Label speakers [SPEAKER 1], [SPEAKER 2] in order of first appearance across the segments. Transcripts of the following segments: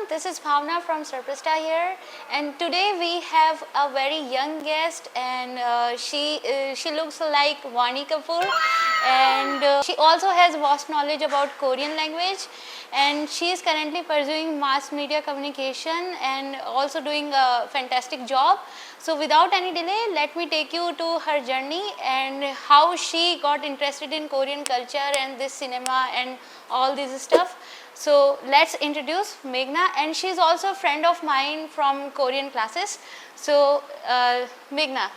[SPEAKER 1] this is Bhavna from Surpresta here, and today we have a very young guest, and she looks like Vani Kapoor, and she also has vast knowledge about Korean language, and she is currently pursuing mass media communication and also doing a fantastic job. So without any delay, let me take you to her journey and how she got interested in Korean culture and this cinema and all this stuff. So let's introduce Meghna, and she's also a friend of mine from Korean classes. So Meghna,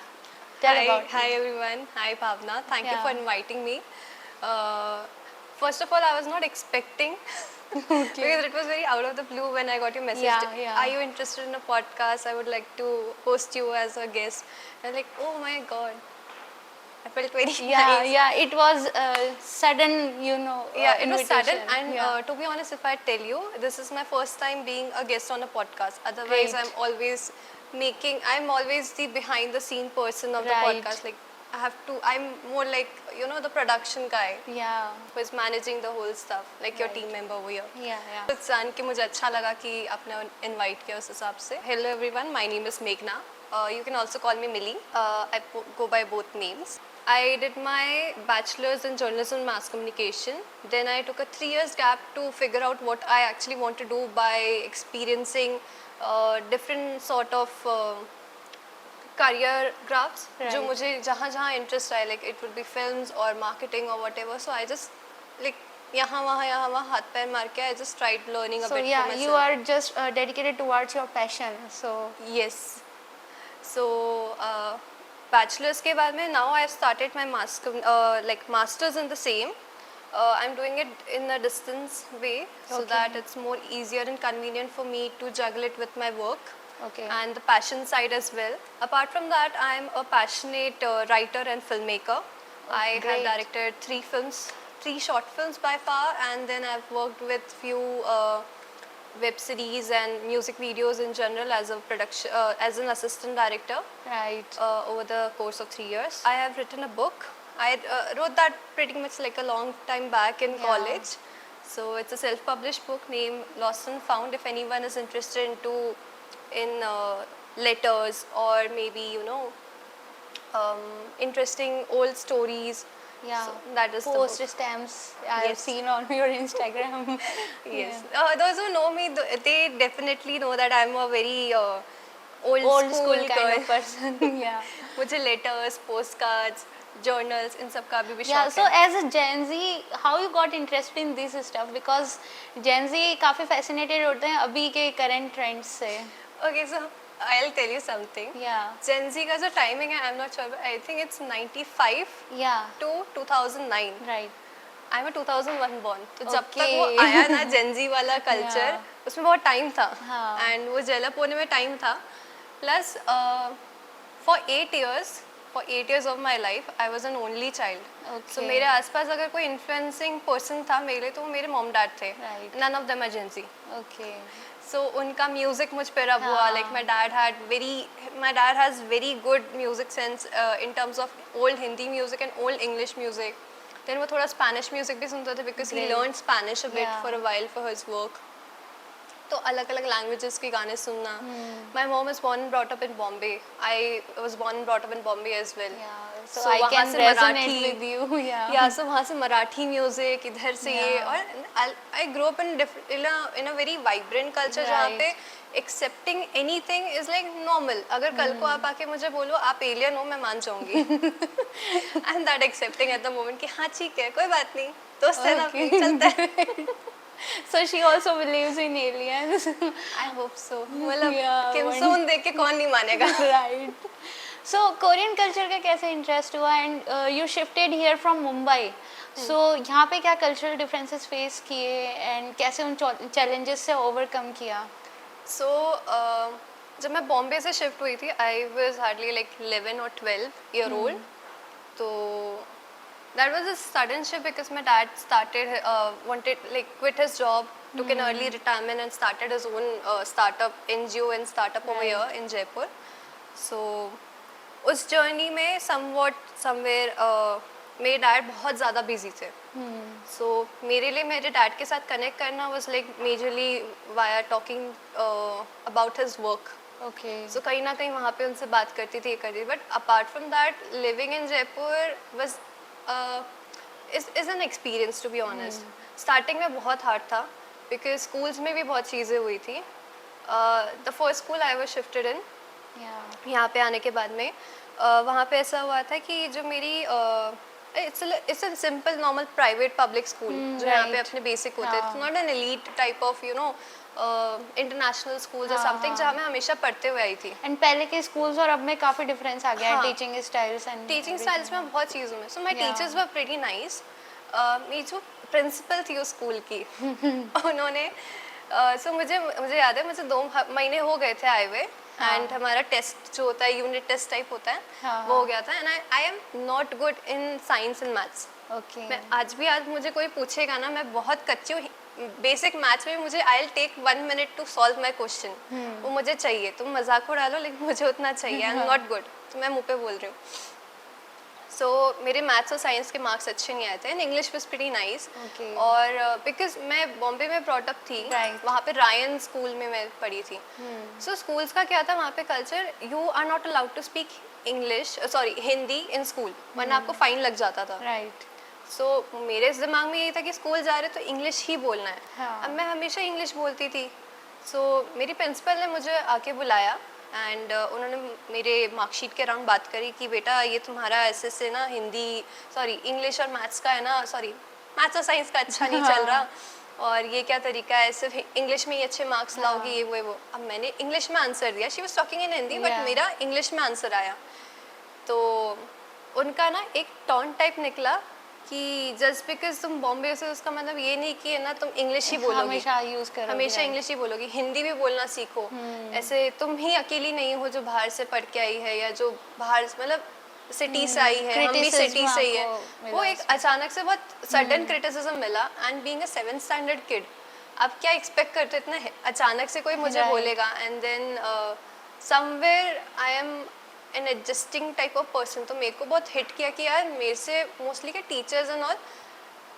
[SPEAKER 1] tell about
[SPEAKER 2] Hi everyone. Hi Bhavna. Thank you for inviting me. First of all, I was not expecting because it was very out of the blue when I got your message.
[SPEAKER 1] Yeah.
[SPEAKER 2] Are you interested in a podcast? I would like to host you as a guest. And like, oh my god, I felt very nice.
[SPEAKER 1] Yeah, it was sudden,
[SPEAKER 2] Yeah, it was sudden,
[SPEAKER 1] invitation.
[SPEAKER 2] and
[SPEAKER 1] Yeah.
[SPEAKER 2] to be honest, if I tell you, this is my first time being a guest on a podcast. Otherwise,
[SPEAKER 1] Great.
[SPEAKER 2] I'm always the behind the scene person of the
[SPEAKER 1] Right.
[SPEAKER 2] podcast. Like, I'm more like, the production guy
[SPEAKER 1] Yeah,
[SPEAKER 2] who is managing the whole stuff, like your
[SPEAKER 1] Right.
[SPEAKER 2] team member over here.
[SPEAKER 1] yeah.
[SPEAKER 2] तो जान के मुझे अच्छा लगा कि आपने invite किया उस हिसाब से. Hello everyone, my name is Meghna. You can also call me Millie. I go by both names. I did my bachelor's in journalism and mass communication. Then I took a 3 years gap to figure out what I actually want to do by experiencing different sort of career graphs.
[SPEAKER 1] Right.
[SPEAKER 2] जो मुझे जहाँ जहाँ interest आए, like it would be films or marketing or whatever. So I just like यहाँ वहाँ हाथ पैर मार के I just tried learning a
[SPEAKER 1] So
[SPEAKER 2] bit for
[SPEAKER 1] yeah,
[SPEAKER 2] myself.
[SPEAKER 1] you are just dedicated towards your passion. So
[SPEAKER 2] Yes. So bachelor's के बाद में now I have started my masters in the same. I'm doing it in a distance way so that it's more easier and convenient for me to juggle it with my work.
[SPEAKER 1] okay.
[SPEAKER 2] And the passion side as well. Apart from that, I am a passionate writer and filmmaker. I
[SPEAKER 1] great.
[SPEAKER 2] have directed 3 short films by far, and then I've worked with few web series and music videos in general as a as an assistant director
[SPEAKER 1] Right.
[SPEAKER 2] over the course of 3 years. I have written a book. I wrote that pretty much like a long time back in college. So it's a self-published book named Lost and Found. If anyone is interested in letters or maybe interesting old stories.
[SPEAKER 1] Yeah.
[SPEAKER 2] So that is
[SPEAKER 1] Post
[SPEAKER 2] the book.
[SPEAKER 1] stamps I have
[SPEAKER 2] Yes.
[SPEAKER 1] seen on your Instagram.
[SPEAKER 2] Yes. Those who know me, they definitely know that I'm a very
[SPEAKER 1] Old school
[SPEAKER 2] girl.
[SPEAKER 1] kind of person. Yeah.
[SPEAKER 2] मुझे letters, postcards, journals इन सब का भी
[SPEAKER 1] Yeah,
[SPEAKER 2] शौक
[SPEAKER 1] so
[SPEAKER 2] है.
[SPEAKER 1] as a Gen Z, how you got interested in this stuff? Because Gen Z काफी fascinated होते हैं अभी के current trends से.
[SPEAKER 2] Okay, so I'll tell you something.
[SPEAKER 1] Yeah.
[SPEAKER 2] Gen Z का जो timing है, I'm not sure, but I think it's 95
[SPEAKER 1] Yeah.
[SPEAKER 2] to 2009.
[SPEAKER 1] Right.
[SPEAKER 2] I'm a 2001 born. तो जब तक
[SPEAKER 1] Okay.
[SPEAKER 2] वो आया ना Gen Z वाला culture,
[SPEAKER 1] Yeah.
[SPEAKER 2] उसमें बहुत time था.
[SPEAKER 1] हाँ.
[SPEAKER 2] And वो develop होने में time था. Plus, for 8 years of my life, I was an only child.
[SPEAKER 1] Okay.
[SPEAKER 2] So मेरे आसपास अगर कोई influencing person था मेरे लिए तो वो मेरे mom dad थे.
[SPEAKER 1] Right.
[SPEAKER 2] None of them are Gen Z.
[SPEAKER 1] Okay.
[SPEAKER 2] So उनका music मुझ पे रब हुआ.
[SPEAKER 1] हाँ.
[SPEAKER 2] Like my dad has very good music sense in terms of old Hindi music and old English music. Then वो थोड़ा Spanish music भी सुनता था because he
[SPEAKER 1] Great.
[SPEAKER 2] learned Spanish a bit
[SPEAKER 1] Yeah.
[SPEAKER 2] for a while for his work. तो अलग अलग languages के गाने सुनना. My mom is born and brought up in Bombay. I was born and brought up in Bombay as well.
[SPEAKER 1] Yeah. So,
[SPEAKER 2] So
[SPEAKER 1] I
[SPEAKER 2] वहाँ
[SPEAKER 1] can
[SPEAKER 2] से
[SPEAKER 1] resonate
[SPEAKER 2] Marathi-
[SPEAKER 1] with you. Yeah.
[SPEAKER 2] Yeah, so वहाँ से Marathi music इधर से ये
[SPEAKER 1] Yeah.
[SPEAKER 2] और I grew up in a very vibrant culture जहाँ
[SPEAKER 1] Right.
[SPEAKER 2] पे accepting anything is like normal. अगर कल को आप आके मुझे बोलो आप alien हो मैं मान जाऊँगी. I'm that accepting at the moment कि हाँ ठीक है कोई बात नहीं दोस्त है ना
[SPEAKER 1] Okay.
[SPEAKER 2] चलता है.
[SPEAKER 1] So she also believes in aliens.
[SPEAKER 2] I hope so. मतलब
[SPEAKER 1] Yeah,
[SPEAKER 2] किम
[SPEAKER 1] one-
[SPEAKER 2] सून देख के कौन नहीं मानेगा.
[SPEAKER 1] Right. So Korean culture का कैसे interest हुआ and you shifted here from Mumbai. So यहाँ पे क्या cultural differences face किए and कैसे उन challenges से overcome किया?
[SPEAKER 2] So जब मैं बॉम्बे से शिफ्ट हुई थी I was hardly like 11 or 12 year old. तो that was a sudden shift because my dad wanted like quit his job, took an early retirement and started his own startup NGO and startup over here in Jaipur. So उस journey में somewhere मेरे dad बहुत ज़्यादा busy थे, सो मेरे लिए मेरे dad के साथ कनेक्ट करना was like majorly via talking about his work.
[SPEAKER 1] Okay.
[SPEAKER 2] So कहीं ना कहीं वहाँ पे उनसे बात करती थी, ये करती थी, but apart from that living in Jaipur was is an experience to be honest. Starting में बहुत हार्ड था बिकॉज स्कूल्स में भी बहुत चीज़ें हुई थी। The first school I was shifted in, यहाँ पे आने के बाद में वहाँ पे ऐसा हुआ था कि जो मेरी it's a simple normal private public school जो यहाँ पे अपने बेसिक होते हैं, it's not an elite type of you know international schools और समथिंग जहाँ मैं हमेशा पढ़ते हुए आई थी।
[SPEAKER 1] एंड पहले के स्कूल्स और अब में काफी डिफरेंस आ गया है
[SPEAKER 2] हाँ,
[SPEAKER 1] teaching styles and
[SPEAKER 2] teaching styles में बहुत चीज़ों में। So my teachers were pretty nice. मेरी जो प्रिंसिपल थी उस स्कूल की उन्होंने सो मुझे याद है, मुझे 2 महीने हो गए थे आए हुए, एंड हमारा टेस्ट जो होता है यूनिट टेस्ट टाइप होता है, वो हो गया था, and I am not good in science and maths.
[SPEAKER 1] Okay.
[SPEAKER 2] मैं आज मुझे कोई पूछेगा ना, मैं बहुत कच्ची हूँ बेसिक मैथ्स में, मुझे I will take 1 minute to solve my question, वो मुझे चाहिए। तुम मजाक उड़ा लो लेकिन मुझे उतना चाहिए, आई एम नॉट गुड, तो मैं मुँह पे बोल रही हूँ। सो मेरे मैथ्स और साइंस के मार्क्स अच्छे नहीं आए थे, and English was pretty nice. और बिकॉज मैं बॉम्बे में ब्रॉट अप थी, वहाँ पे रायन स्कूल में मैं पढ़ी थी। सो स्कूल्स का क्या था वहाँ पे culture, you are not allowed to speak English, sorry Hindi in school, वरना आपको फाइन लग जाता था।
[SPEAKER 1] राइट।
[SPEAKER 2] सो मेरे दिमाग में यही था कि स्कूल जा रहे तो इंग्लिश ही बोलना है। अब मैं हमेशा इंग्लिश बोलती थी। सो मेरी प्रिंसिपल ने मुझे आके बुलाया, एंड उन्होंने मेरे मार्कशीट के अराउंड बात करी कि बेटा ये तुम्हारा ऐसे से ना हिंदी सॉरी इंग्लिश और मैथ्स का है ना, सॉरी मैथ्स और साइंस का अच्छा नहीं चल रहा, और ये क्या तरीका है, सिर्फ इंग्लिश में ही अच्छे मार्क्स लाओगी, ये वो। अब मैंने इंग्लिश में आंसर दिया, she was talking in Hindi but मेरा इंग्लिश में आंसर आया। तो उनका ना एक टॉन्ट टाइप निकला कि जस्ट बिकॉज तुम बॉम्बे से, उसका मतलब ये नहीं कि है ना तुम इंग्लिश ही बोलोगी,
[SPEAKER 1] हमेशा यूज करोगे,
[SPEAKER 2] हमेशा इंग्लिश ही बोलोगी, हिंदी भी बोलना सीखो। ऐसे तुम ही अकेली नहीं हो जो बाहर से पढ़ के आई है, या जो बाहर मतलब सिटी से आई है, हम भी सिटी से ही है। वो एक अचानक से बहुत सडन क्रिटिसिज्म मिला, and being a 7th standard kid, आप क्या एक्सपेक्ट करते हो इतना अचानक से कोई मुझे बोलेगा। And then somewhere I am an adjusting type of person, तो मेरे को बहुत हिट किया कि यार मेरे से मोस्टली के टीचर्स एंड ऑल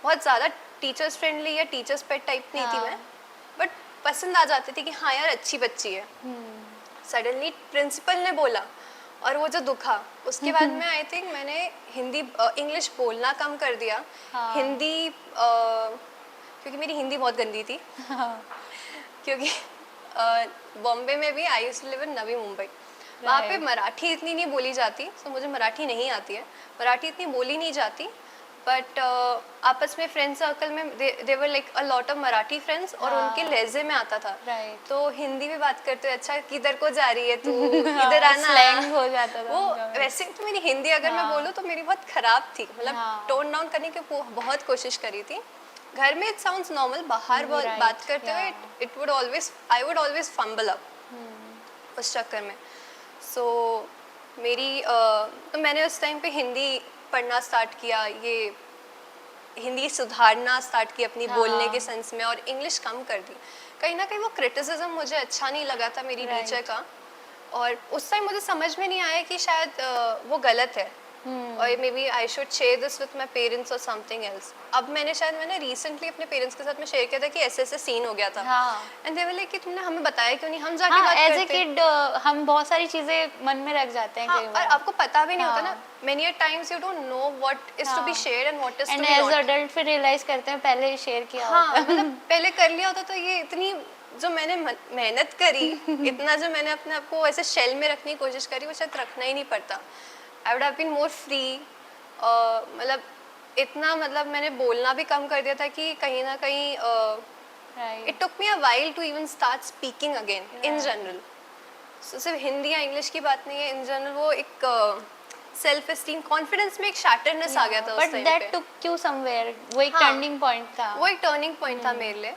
[SPEAKER 2] बहुत ज़्यादा टीचर्स फ्रेंडली या टीचर्स पेट टाइप नहीं थी मैं, बट पसंद आ जाती थी कि हाँ यार अच्छी बच्ची है। सडनली प्रिंसिपल ने बोला, और वो जो दुखा, उसके बाद में आई थिंक मैंने हिंदी इंग्लिश बोलना कम कर दिया। हिंदी क्योंकि मेरी हिंदी बहुत गंदी थी क्योंकि बॉम्बे में भी I used to live in Navi Mumbai, वहाँ पे मराठी इतनी नहीं बोली जाती, तो मुझे मराठी नहीं आती है, मराठी इतनी बोली नहीं जाती, बट आपस में फ्रेंड सर्कल में they were like a lot of Marathi friends, और उनके लहजे में आता था। तो हिंदी में बात करते हुए, अच्छा किधर को जा रही है तू, इधर आना,
[SPEAKER 1] स्लैंग हो जाता था
[SPEAKER 2] वो वैसे तो मेरी हिंदी अगर मैं बोलूँ तो मेरी बहुत खराब थी, मतलब टोन डाउन करने की बहुत कोशिश करी थी। घर में इट साउंड्स नॉर्मल, बाहर बात करते हुए it would always, I would always fumble up उस चक्कर में। सो मेरी तो मैंने उस टाइम पे हिंदी पढ़ना स्टार्ट किया, ये हिंदी सुधारना स्टार्ट की अपनी बोलने के सेंस में, और इंग्लिश कम कर दी। कहीं ना कहीं वो क्रिटिसिज्म मुझे अच्छा नहीं लगा था मेरी टीचर का, और उस टाइम मुझे समझ में नहीं आया कि शायद वो गलत है, और maybe I should share this with my parents और समथिंग एल्स। अब मैंने रिसेंटली अपने पेरेंट्स के साथ में शेयर किया था कि ऐसे ऐसे सीन हो गया था, एंड दे वर लाइक कि तुमने हमें बताया क्यों नहीं, हम जाके बात करते। एज ए किड
[SPEAKER 1] हम बहुत सारी चीजें मन में रख जाते हैं कई बार,
[SPEAKER 2] और आपको पता भी नहीं होता ना, many a times you don't know what is to be shared and what is to be not.
[SPEAKER 1] And as adult फिर realize करते हैं पहले शेयर किया
[SPEAKER 2] होता। मतलब पहले कर लिया होता तो ये इतनी जो मैंने मेहनत करी इतना जो मैंने अपने आप को ऐसे शेल में रखने की कोशिश करी, वो शायद रखना ही नहीं पड़ता। I would have been more free, मतलब इतना मतलब मैंने बोलना भी कम कर दिया था कि कहीं ना कहीं it took me a while to even start speaking again in general. So सिर्फ हिंदी या इंग्लिश की बात नहीं है, in general वो एक सेल्फ एस्टीम कॉन्फिडेंस में एक शैटरनेस आ गया था उस टाइम पे।
[SPEAKER 1] But that took you somewhere, वो एक टर्निंग पॉइंट था,
[SPEAKER 2] वो एक टर्निंग पॉइंट था मेरे लिए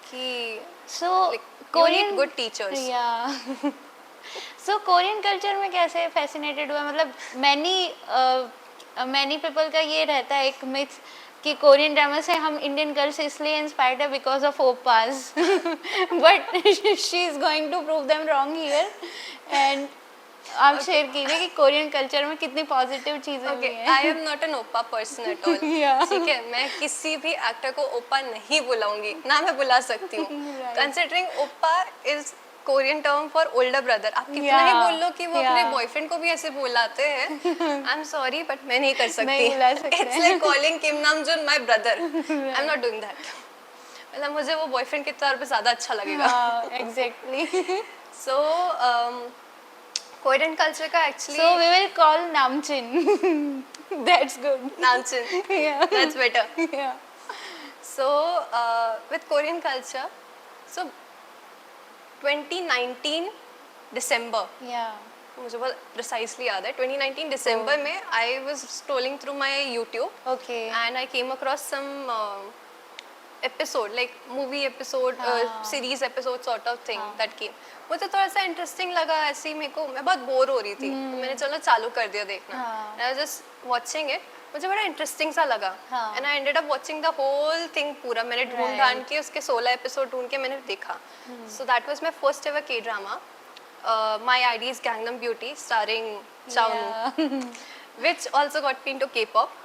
[SPEAKER 2] कि
[SPEAKER 1] सो
[SPEAKER 2] कोरियन गुड टीचर्स।
[SPEAKER 1] या सो कोरियन कल्चर में कैसे फैसिनेटेड हुआ, मतलब मैनी पीपल का ये रहता है एक मिथ कि कोरियन ड्रामा से हम इंडियन गर्ल्स इसलिए इंस्पायर्ड है because of oppas, but she is going to prove them wrong here. And आप शेयर कीजिए कि कोरियन कल्चर में कितनी पॉजिटिव चीजें भी
[SPEAKER 2] Okay,
[SPEAKER 1] हैं।
[SPEAKER 2] I am not an oppa person at all.
[SPEAKER 1] Yeah.
[SPEAKER 2] ठीक है, मैं किसी भी एक्टर को ओप्पा नहीं बुलाऊंगी, ना मैं बुला सकती हूँ।
[SPEAKER 1] Right.
[SPEAKER 2] Considering ओप्पा is Korean term for older brother, आप कितना ही
[SPEAKER 1] Yeah.
[SPEAKER 2] बोल लो कि वो अपने
[SPEAKER 1] Yeah.
[SPEAKER 2] बॉयफ्रेंड को भी ऐसे बुलाते हैं, आई एम सॉरी बट मैं नहीं कर सकती।
[SPEAKER 1] नहीं बुला सकते।
[SPEAKER 2] It's like calling Kim Namjoon my brother, I am not doing that. मतलब मुझे वो बॉयफ्रेंड के तौर पे ज़्यादा अच्छा लगेगा।
[SPEAKER 1] हाँ, एग्जैक्टली।
[SPEAKER 2] सो कोरियन कल्चर का
[SPEAKER 1] So
[SPEAKER 2] actually
[SPEAKER 1] we will call Namchin. That's good.
[SPEAKER 2] नामचीन,
[SPEAKER 1] Yeah.
[SPEAKER 2] That's better.
[SPEAKER 1] Yeah.
[SPEAKER 2] So, with Korean culture, so 2019 December,
[SPEAKER 1] Yeah.
[SPEAKER 2] मुझे बहुत precisely याद है, 2019 December में I was scrolling through my YouTube
[SPEAKER 1] Okay.
[SPEAKER 2] and I came across some episode, like movie episode,
[SPEAKER 1] हाँ.
[SPEAKER 2] series episode sort of thing
[SPEAKER 1] हाँ.
[SPEAKER 2] that came. मुझे थोड़ा सा इंटरेस्टिंग लगा, ऐसे ही मेरे को, मैं बहुत बोर हो रही थी तो मैंने चलो चालू कर दिया देखना।
[SPEAKER 1] हाँ.
[SPEAKER 2] I was just watching it, मुझे बड़ा इंटरेस्टिंग सा लगा
[SPEAKER 1] हाँ.
[SPEAKER 2] And I ended up watching the whole thing पूरा। मैंने ढूंढ
[SPEAKER 1] Right.
[SPEAKER 2] ढांढ के उसके 16 एपिसोड ढूंढ के मैंने देखा। So that was my first ever K drama, my ID is Gangnam beauty starring Cha Eun-woo,
[SPEAKER 1] Yeah.
[SPEAKER 2] which also got me into K-pop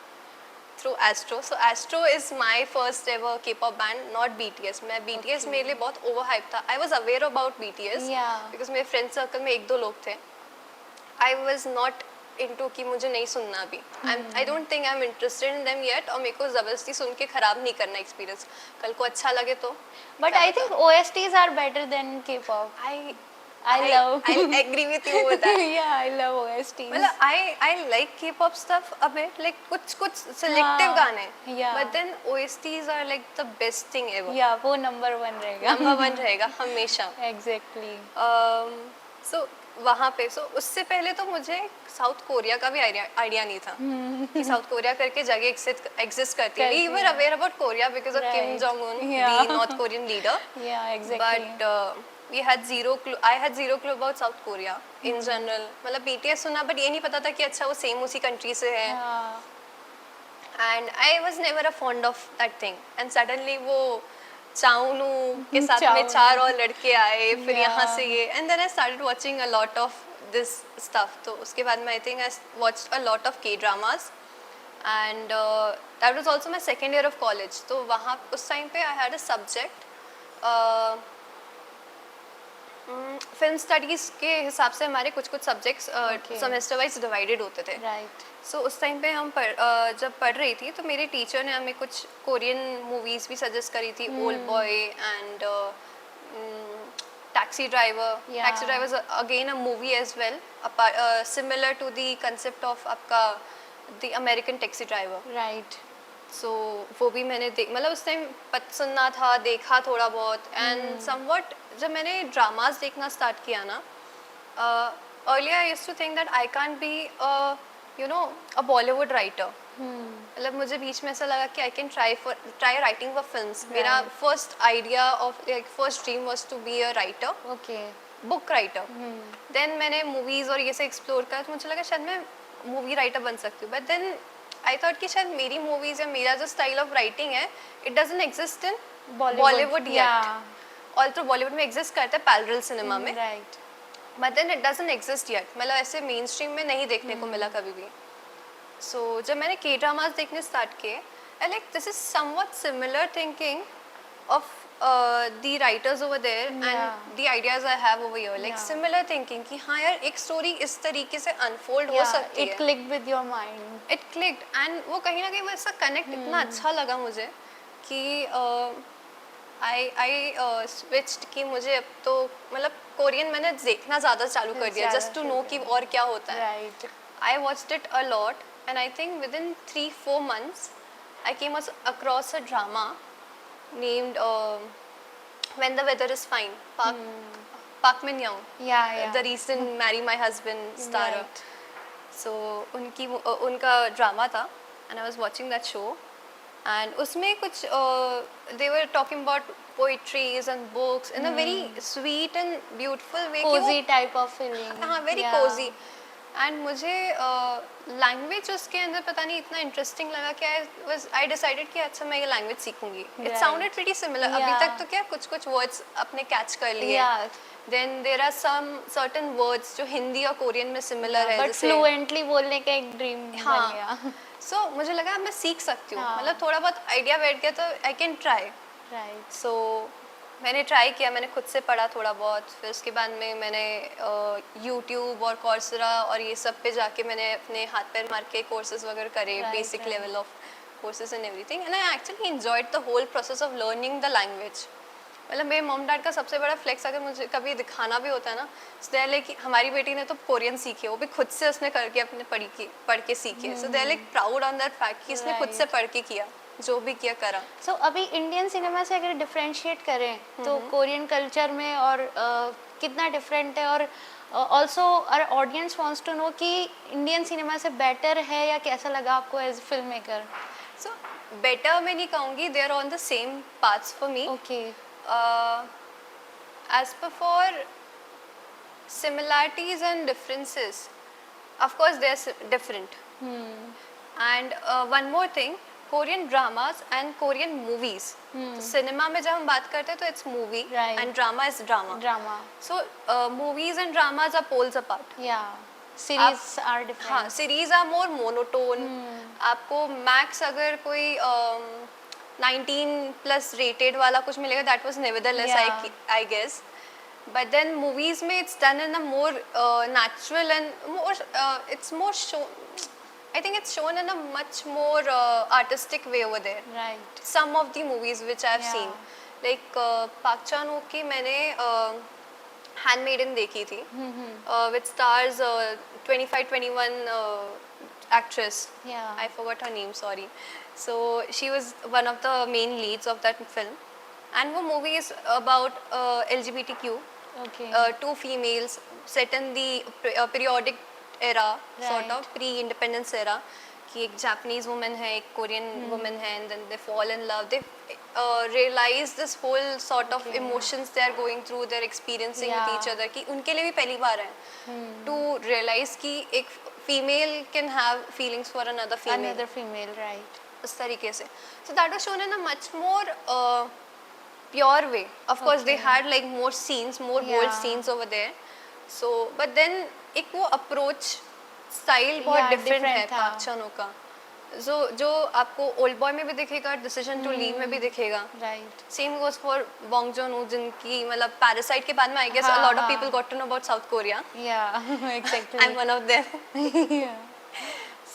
[SPEAKER 2] through Astro. So Astro is my first ever K-pop band, not BTS. मैं BTS मेरे लिए बहुत overhyped था। I was aware about BTS
[SPEAKER 1] Yeah.
[SPEAKER 2] because मेरे friend circle में एक दो लोग थे। I was not into कि मुझे नहीं सुनना अभी। I don't think I'm interested in them yet, और मेरे को ज़बरदस्ती सुन के खराब नहीं करना एक्सपीरियंस। कल को अच्छा लगे तो।
[SPEAKER 1] But
[SPEAKER 2] क्या
[SPEAKER 1] I
[SPEAKER 2] पता।
[SPEAKER 1] think OSTs are better than K-pop. I love.
[SPEAKER 2] I agree with you with that.
[SPEAKER 1] Yeah, I love OSTs.
[SPEAKER 2] मतलब I like K-pop stuff a bit, like कुछ selective
[SPEAKER 1] हाँ,
[SPEAKER 2] गाने,
[SPEAKER 1] yeah.
[SPEAKER 2] but then OSTs are like the best thing ever.
[SPEAKER 1] Yeah, वो number one रहेगा.
[SPEAKER 2] Number one रहेगा हमेशा।
[SPEAKER 1] Exactly.
[SPEAKER 2] सो वहाँ पे उससे पहले तो मुझे साउथ कोरिया का भी आइडिया नहीं था कि साउथ कोरिया करके जगह एग्जिस्ट करती है। We were aware about Korea because of Kim
[SPEAKER 1] Right.
[SPEAKER 2] Jong Un,
[SPEAKER 1] Yeah.
[SPEAKER 2] The North Korean leader,
[SPEAKER 1] Yeah, exactly.
[SPEAKER 2] But we had zero clue, I had zero clue about South Korea in general। मतलब BTS सुना but ये नहीं पता था कि अच्छा वो same उसी कंट्री से है।
[SPEAKER 1] Yeah.
[SPEAKER 2] And I was never a fond of that thing, and suddenly वो चाउनू के साथ में
[SPEAKER 1] चाउनू।
[SPEAKER 2] 4 और लड़के आए, फिर
[SPEAKER 1] Yeah.
[SPEAKER 2] यहाँ से ये, and then I started watching a lot of this stuff। तो उसके बाद में I think I watched a lot of K-dramas, and that was also my second year of college। तो वहाँ उस टाइम पे I had a subject, film studies के हिसाब से हमारे कुछ subjects
[SPEAKER 1] Okay.
[SPEAKER 2] Semester wise divided होते थे।
[SPEAKER 1] Right.
[SPEAKER 2] सो उस टाइम पे हम जब पढ़ रही थी तो मेरे टीचर ने हमें कुछ कोरियन मूवीज़ भी सजेस्ट करी थी, old boy and taxi driver.
[SPEAKER 1] Yeah.
[SPEAKER 2] Taxi driver again a movie as well, similar to the concept of आपका the American taxi driver.
[SPEAKER 1] Right.
[SPEAKER 2] So वो भी मैंने मतलब उस टाइम सुनना था, देखा थोड़ा बहुत, एंड समवट जब मैंने ड्रामास देखना स्टार्ट किया ना, earlier I used to think that I can't be a Bollywood writer. मतलब मुझे बीच में ऐसा लगा कि I can try writing for films. मेरा first idea of like first dream was to be a writer,
[SPEAKER 1] Okay.
[SPEAKER 2] Book writer. Then मैंने movies और ये से एक्सप्लोर करा तो मुझे लगा शायद मैं मूवी राइटर बन सकती हूँ, बट देन आई थॉट कि शायद मेरी मूवीज़ या मेरा जो स्टाइल ऑफ राइटिंग है it doesn't exist in Bollywood yet.
[SPEAKER 1] Yeah.
[SPEAKER 2] All तो बॉलीवुड में एग्जिस्ट करता है पैरेलल सिनेमा में,
[SPEAKER 1] Right.
[SPEAKER 2] But then it doesn't exist yet. मतलब ऐसे मेन स्ट्रीम में नहीं देखने को मिला कभी भी। सो जब मैंने के ड्रामास देखने स्टार्ट किए, I like this is somewhat similar thinking of the writers over there
[SPEAKER 1] Yeah.
[SPEAKER 2] And the ideas I have over here, like
[SPEAKER 1] Yeah.
[SPEAKER 2] Similar thinking कि हाँ यार एक स्टोरी इस तरीके से अनफोल्ड हो
[SPEAKER 1] Yeah,
[SPEAKER 2] सकती
[SPEAKER 1] it
[SPEAKER 2] है।
[SPEAKER 1] clicked with your mind.
[SPEAKER 2] It clicked and वो कहीं ना कहीं वो ऐसा कनेक्ट इतना अच्छा लगा मुझे कि आई स्विच्ड कि मुझे अब तो मतलब कोरियन मैंने देखना ज़्यादा चालू कर दिया
[SPEAKER 1] ज़्यादा
[SPEAKER 2] जस्ट टू
[SPEAKER 1] शुरू
[SPEAKER 2] नो
[SPEAKER 1] कर
[SPEAKER 2] कि
[SPEAKER 1] दिया।
[SPEAKER 2] और क्या होता है।
[SPEAKER 1] Right.
[SPEAKER 2] I watched it a lot, and I think within 3-4 months, I came across a drama named When the Weather is Fine, Park Min Young,
[SPEAKER 1] Yeah, yeah.
[SPEAKER 2] the recent Marry My Husband starrer.
[SPEAKER 1] Right.
[SPEAKER 2] So उनका drama था, and I was watching that show, and उसमें कुछ they were talking about poetries and books in a very sweet and beautiful way. कि वो-
[SPEAKER 1] Cozy type of feeling.
[SPEAKER 2] हाँ, very
[SPEAKER 1] Yeah.
[SPEAKER 2] cozy. And मुझे language उसके अंदर पता नहीं इतना इंटरेस्टिंग लगा कि आई डिसाइडेड कि अच्छा मैं ये लैंग्वेज सीखूंगी. It
[SPEAKER 1] Right.
[SPEAKER 2] Sounded pretty similar. अभी
[SPEAKER 1] Yeah.
[SPEAKER 2] तक तो क्या कुछ कुछ वर्ड्स अपने कैच कर लिए.
[SPEAKER 1] Yeah.
[SPEAKER 2] Then there are some certain words जो हिंदी और कोरियन में सिमिलर है.
[SPEAKER 1] बट
[SPEAKER 2] जैसे
[SPEAKER 1] फ्लुएंटली बोलने का एक ड्रीम
[SPEAKER 2] हाँ.
[SPEAKER 1] बन गया.
[SPEAKER 2] सो मुझे लगा मैं सीख सकती हूँ.
[SPEAKER 1] हाँ.
[SPEAKER 2] मतलब थोड़ा बहुत आइडिया बैठ गया तो आई कैन ट्राई.
[SPEAKER 1] राइट.
[SPEAKER 2] सो मैंने ट्राई किया. मैंने खुद से पढ़ा थोड़ा बहुत. फिर उसके बाद में मैंने यूट्यूब और कॉर्सरा और ये सब पे जाके मैंने अपने हाथ पैर मार के कोर्सेज वगैरह करे.
[SPEAKER 1] Right,
[SPEAKER 2] basic
[SPEAKER 1] right.
[SPEAKER 2] Level of courses and everything. And I actually enjoyed the whole process of learning the language. मतलब मेरे मॉम डैड का सबसे बड़ा फ्लेक्स अगर मुझे कभी दिखाना भी होता है ना, दे लाइक कि हमारी बेटी ने तो कोरियन सीखी है, वो भी खुद से उसने करके अपने पढ़ के सीखी है. So they like proud on that fact कि इसने खुद से
[SPEAKER 1] Right.
[SPEAKER 2] पढ़ के किया, जो भी किया करा.
[SPEAKER 1] सो अभी इंडियन सिनेमा से अगर डिफरेंशिएट करें तो कोरियन कल्चर में और कितना डिफरेंट है, और also our audience wants to know कि इंडियन सिनेमा से बेटर है या कैसा लगा आपको as filmmaker.
[SPEAKER 2] So better मैं नहीं कहूँगी. They are on the same paths for me.
[SPEAKER 1] Okay.
[SPEAKER 2] As per for similarities and differences, of course they're different. And one more thing, Korean dramas and Korean movies. तो cinema में जब हम बात करते हैं तो it's movie.
[SPEAKER 1] Right.
[SPEAKER 2] And drama is drama.
[SPEAKER 1] Drama.
[SPEAKER 2] So movies and dramas are poles apart.
[SPEAKER 1] या series are
[SPEAKER 2] हाँ,
[SPEAKER 1] different.
[SPEAKER 2] Series are more monotone. आपको मैक्स अगर कोई 19 प्लस रेटेड वाला कुछ मिलेगा, that was nevertheless
[SPEAKER 1] Yeah.
[SPEAKER 2] I guess. But then movies में it's done in a more natural and more it's more show. I think it's shown in a much more artistic way over there.
[SPEAKER 1] Right.
[SPEAKER 2] Some of the movies which I've
[SPEAKER 1] Yeah.
[SPEAKER 2] seen, like Park Chan Wook की मैंने Handmaiden देखी थी, which stars 25-21 actress.
[SPEAKER 1] Yeah.
[SPEAKER 2] I forgot her name, sorry. So she was one of the main leads of that film, and वो movie is about LGBTQ,
[SPEAKER 1] okay.
[SPEAKER 2] two females set in the periodic era, sort
[SPEAKER 1] Right.
[SPEAKER 2] of pre-independence era, कि एक Japanese woman है, एक Korean woman है, and then they fall in love. They realize this whole sort of
[SPEAKER 1] Okay.
[SPEAKER 2] emotions they are going through, they're experiencing with
[SPEAKER 1] Yeah.
[SPEAKER 2] each other, कि उनके लिए भी पहली बार है to realize कि एक female can have feelings for another female.
[SPEAKER 1] Another female. Right.
[SPEAKER 2] उस तरीके से. So that was shown in a much more pure way. Of course they had like more scenes, more bold
[SPEAKER 1] Yeah.
[SPEAKER 2] scenes over there. So but then एक वो approach style बहुत
[SPEAKER 1] Yeah,
[SPEAKER 2] different है
[SPEAKER 1] different था.
[SPEAKER 2] पाक चनों का. जो आपको ओल्ड बॉय में भी दिखेगा, डिसीजन टू लीव में भी दिखेगा.
[SPEAKER 1] Right.
[SPEAKER 2] Same goes for Bong zone हो, जिनकी मतलब पैरासाइट के बाद में आई गेस अ
[SPEAKER 1] हाँ,
[SPEAKER 2] लॉट ऑफ
[SPEAKER 1] हाँ.
[SPEAKER 2] People got to know about South Korea.
[SPEAKER 1] या
[SPEAKER 2] आई
[SPEAKER 1] एग्जैक्टली.
[SPEAKER 2] Am one of them.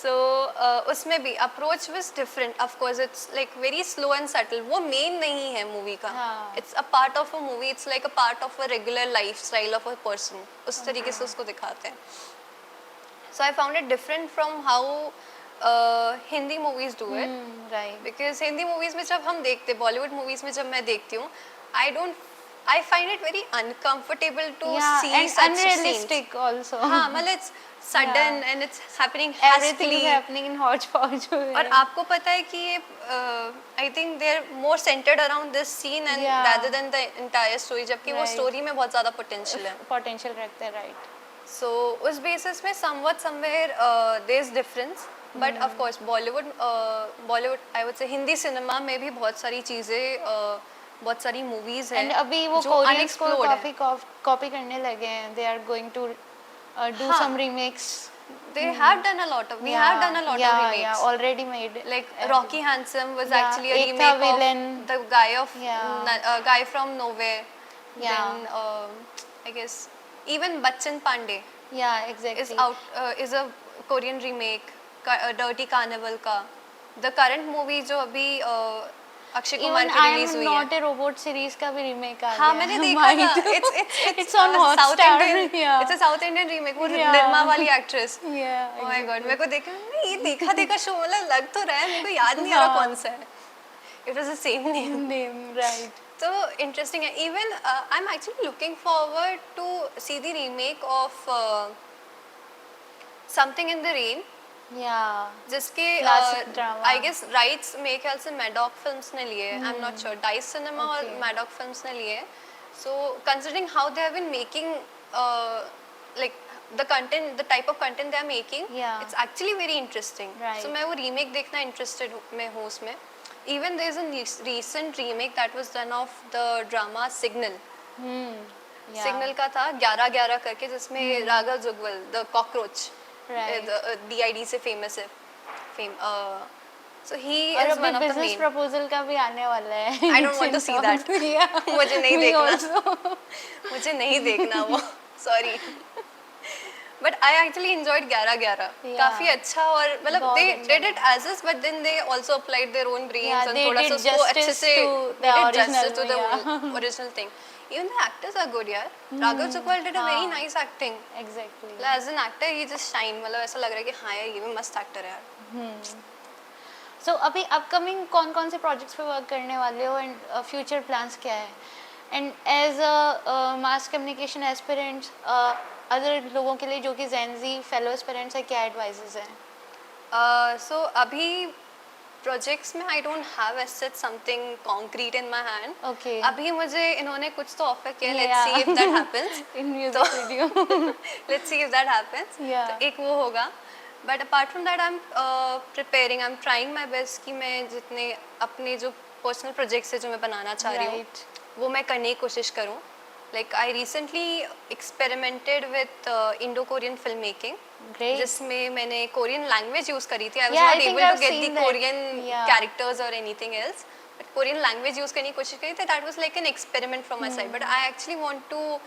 [SPEAKER 2] So उसमें भी approach was different. Of course it's like very slow and subtle. वो मेन नहीं है मूवी का.
[SPEAKER 1] हाँ.
[SPEAKER 2] It's a part of a movie. It's like a part of a regular life style of a person. उस तरीके से उसको दिखाते हैं. So I found it different from how Hindi movies do it.
[SPEAKER 1] Right.
[SPEAKER 2] Because Hindi movies में जब हम देखते, बॉलीवुड मूवीज में जब मैं देखती हूँ, I find it very uncomfortable to see
[SPEAKER 1] and
[SPEAKER 2] such scenes.
[SPEAKER 1] Unrealistic also.
[SPEAKER 2] हाँ, मतलब it's sudden and it's happening
[SPEAKER 1] everything is happening in hotchpotch.
[SPEAKER 2] और आपको पता है कि ये I think they are more centred around this scene and
[SPEAKER 1] Yeah.
[SPEAKER 2] Rather than the entire story, जबकि वो
[SPEAKER 1] Right.
[SPEAKER 2] स्टोरी में बहुत ज़्यादा पोटेंशियल है.
[SPEAKER 1] पोटेंशियल रखते हैं. राइट.
[SPEAKER 2] सो उस बेसिस में somewhere there is difference. But of course Bollywood I would say Hindi cinema में भी बहुत सारी चीज़ें बहुत सारी मूवीज हैं
[SPEAKER 1] एंड अभी वो
[SPEAKER 2] जो
[SPEAKER 1] कोरियंस को
[SPEAKER 2] unexplored
[SPEAKER 1] काफी
[SPEAKER 2] है.
[SPEAKER 1] कॉपी करने लगे हैं. They are going to do
[SPEAKER 2] हाँ.
[SPEAKER 1] Some remakes.
[SPEAKER 2] They have done a lot of we have done a lot of remakes.
[SPEAKER 1] Yeah, already made.
[SPEAKER 2] Like Rocky Handsome was
[SPEAKER 1] Yeah,
[SPEAKER 2] actually a
[SPEAKER 1] Ekta
[SPEAKER 2] remake
[SPEAKER 1] Villain.
[SPEAKER 2] of the guy of
[SPEAKER 1] Yeah.
[SPEAKER 2] guy from Nowhere.
[SPEAKER 1] Yeah.
[SPEAKER 2] Then I guess even Bachchan Pandey
[SPEAKER 1] Yeah, exactly.
[SPEAKER 2] is out is a Korean remake. Dirty Carnival का. The current movie जो अभी Akshay Kumar
[SPEAKER 1] Even
[SPEAKER 2] की
[SPEAKER 1] I am
[SPEAKER 2] release हुई है.
[SPEAKER 1] not a robot series का भी remake आ गया.
[SPEAKER 2] हाँ, मैंने देखा था.
[SPEAKER 1] It's on
[SPEAKER 2] South
[SPEAKER 1] Hotstar.
[SPEAKER 2] Indian.
[SPEAKER 1] Yeah.
[SPEAKER 2] It's a South Indian remake. वो
[SPEAKER 1] Yeah.
[SPEAKER 2] निर्मा वाली actress.
[SPEAKER 1] Yeah.
[SPEAKER 2] Oh my God, मेरे को देखा नहीं, ये देखा शो मतलब लग तो रहा है, मेरे को याद नहीं आ रहा
[SPEAKER 1] हाँ.
[SPEAKER 2] कौन सा है. It was the same name.
[SPEAKER 1] Name, right.
[SPEAKER 2] So interesting है. Even I'm actually looking forward to see the remake of Something in the Rain.
[SPEAKER 1] Yeah.
[SPEAKER 2] जिसके
[SPEAKER 1] Classic drama.
[SPEAKER 2] I guess rights मेरे ख्याल से मैडॉक फिल्म्स ने लिए. I am not sure. Dice Cinema और
[SPEAKER 1] Okay.
[SPEAKER 2] Maddock Films ने लिए. So considering how they have been making like the content, the type of content they are making,
[SPEAKER 1] Yeah.
[SPEAKER 2] it's actually very interesting.
[SPEAKER 1] Right.
[SPEAKER 2] So मैं वो remake देखना interested मैं हूँ उसमें. Even there is a recent remake that was done of the drama Signal.
[SPEAKER 1] Yeah.
[SPEAKER 2] Signal का था 11-11 करके जिसमें Raghav जुगवल the cockroach,
[SPEAKER 1] Right.
[SPEAKER 2] the DID से famous है. So he
[SPEAKER 1] और
[SPEAKER 2] is
[SPEAKER 1] अभी
[SPEAKER 2] one of the
[SPEAKER 1] business
[SPEAKER 2] main.
[SPEAKER 1] Proposal का भी आने वाला है.
[SPEAKER 2] I don't want to see that. मुझे नहीं
[SPEAKER 1] Me
[SPEAKER 2] देखना.
[SPEAKER 1] also.
[SPEAKER 2] मुझे नहीं देखना वो. Sorry. But I actually enjoyed 11-11.
[SPEAKER 1] Yeah.
[SPEAKER 2] काफी अच्छा और मतलब
[SPEAKER 1] बहुत
[SPEAKER 2] they
[SPEAKER 1] अच्छा
[SPEAKER 2] did it as is, but then they also applied their own brains
[SPEAKER 1] Yeah,
[SPEAKER 2] and
[SPEAKER 1] they
[SPEAKER 2] थोड़ा सा
[SPEAKER 1] did
[SPEAKER 2] उसको अच्छे
[SPEAKER 1] justice
[SPEAKER 2] से
[SPEAKER 1] to the
[SPEAKER 2] they did
[SPEAKER 1] original,
[SPEAKER 2] justice to the
[SPEAKER 1] yeah.
[SPEAKER 2] original thing. Even the actors are good यार. Raghav जुगवल did a very
[SPEAKER 1] हाँ.
[SPEAKER 2] nice acting.
[SPEAKER 1] Exactly.
[SPEAKER 2] As an actor he just shine. मतलब ऐसा लग रहा है कि हाँ यार ये भी मस्त actor है यार.
[SPEAKER 1] So अभी अपकमिंग कौन कौन से प्रोजेक्ट्स पे वर्क करने वाले हो एंड फ्यूचर प्लान्स क्या है and as a mass communication aspirants other लोगों के लिए जो कि जेनजी फेलो एस्पिरेंट्स है क्या एडवाइसेस हैं?
[SPEAKER 2] So अभी प्रोजेक्ट्स में I don't have as such something concrete in my hand.
[SPEAKER 1] Okay.
[SPEAKER 2] अभी मुझे इन्होंने कुछ तो ऑफर किया. Let's
[SPEAKER 1] Yeah.
[SPEAKER 2] See if that happens.
[SPEAKER 1] In music video.
[SPEAKER 2] Let's see if that happens.
[SPEAKER 1] Yeah.
[SPEAKER 2] तो एक वो होगा. But apart from that I am preparing, I am trying my best कि मैं जितने अपने जो पर्सनल प्रोजेक्ट्स है जो मैं बनाना चाह रही हूँ
[SPEAKER 1] Right.
[SPEAKER 2] वो मैं करने की कोशिश करूँ. Like I recently experimented with Indo Korean film making
[SPEAKER 1] Great.
[SPEAKER 2] जिसमें मैंने कोरियन लैंग्वेज यूज करी थी. I was
[SPEAKER 1] Yeah, I
[SPEAKER 2] not
[SPEAKER 1] think
[SPEAKER 2] able to
[SPEAKER 1] I've
[SPEAKER 2] get
[SPEAKER 1] seen
[SPEAKER 2] the
[SPEAKER 1] that.
[SPEAKER 2] Korean
[SPEAKER 1] Yeah.
[SPEAKER 2] Characters और anything else, but Korean language use करने की कोशिश करी थी. That was like an experiment from my side, but I actually want to